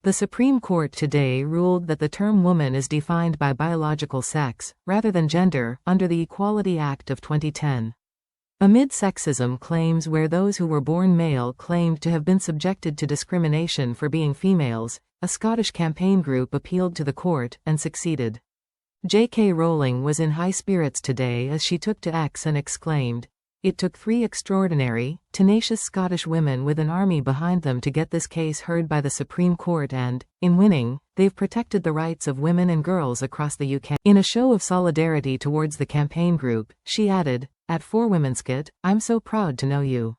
The Supreme Court today ruled that the term woman is defined by biological sex, rather than gender, under the Equality Act of 2010. Amid sexism claims where those who were born male claimed to have been subjected to discrimination for being females, a Scottish campaign group appealed to the court, and succeeded. JK Rowling was in high spirits today as she took to X and exclaimed, "It took 3 extraordinary, tenacious Scottish women with an army behind them to get this case heard by the Supreme Court and, in winning, they've protected the rights of women and girls across the UK." In a show of solidarity towards the campaign group, she added, "At 4womenskit, I'm so proud to know you."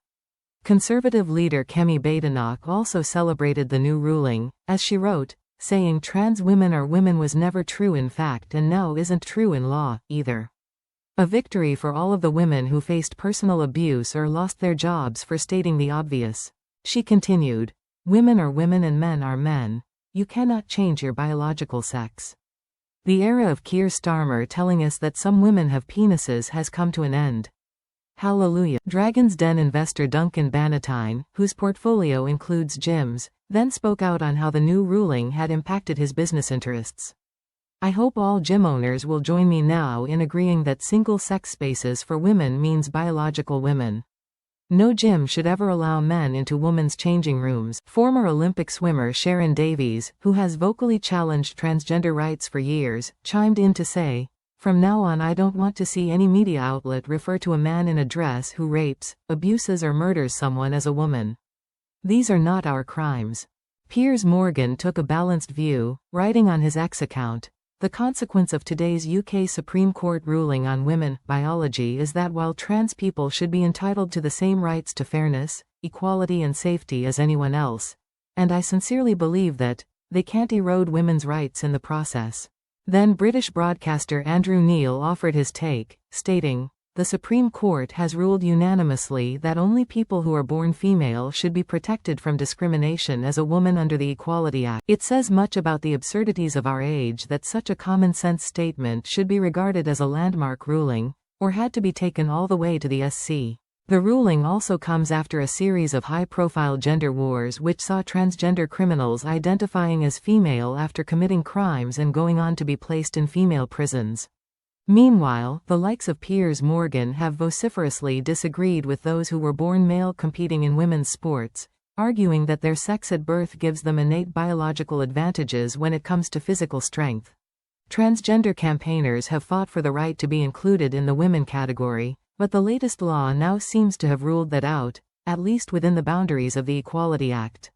Conservative leader Kemi Badenoch also celebrated the new ruling, as she wrote, saying trans women are women was never true in fact and now isn't true in law, either. A victory for all of the women who faced personal abuse or lost their jobs for stating the obvious. She continued, "Women are women and men are men. You cannot change your biological sex." The era of Keir Starmer telling us that some women have penises has come to an end. Hallelujah. Dragon's Den investor Duncan Bannatyne, whose portfolio includes gyms, then spoke out on how the new ruling had impacted his business interests. "I hope all gym owners will join me now in agreeing that single-sex spaces for women means biological women. No gym should ever allow men into women's changing rooms." Former Olympic swimmer Sharron Davies, who has vocally challenged transgender rights for years, chimed in to say, "From now on I don't want to see any media outlet refer to a man in a dress who rapes, abuses or murders someone as a woman. These are not our crimes." Piers Morgan took a balanced view, writing on his X account, "The consequence of today's UK Supreme Court ruling on women biology is that while trans people should be entitled to the same rights to fairness, equality and safety as anyone else, and I sincerely believe that, they can't erode women's rights in the process." Then British broadcaster Andrew Neil offered his take, stating, "The Supreme Court has ruled unanimously that only people who are born female should be protected from discrimination as a woman under the Equality Act. It says much about the absurdities of our age that such a common-sense statement should be regarded as a landmark ruling, or had to be taken all the way to the SC." The ruling also comes after a series of high-profile gender wars which saw transgender criminals identifying as female after committing crimes and going on to be placed in female prisons. Meanwhile, the likes of Piers Morgan have vociferously disagreed with those who were born male competing in women's sports, arguing that their sex at birth gives them innate biological advantages when it comes to physical strength. Transgender campaigners have fought for the right to be included in the women category, but the latest law now seems to have ruled that out, at least within the boundaries of the Equality Act.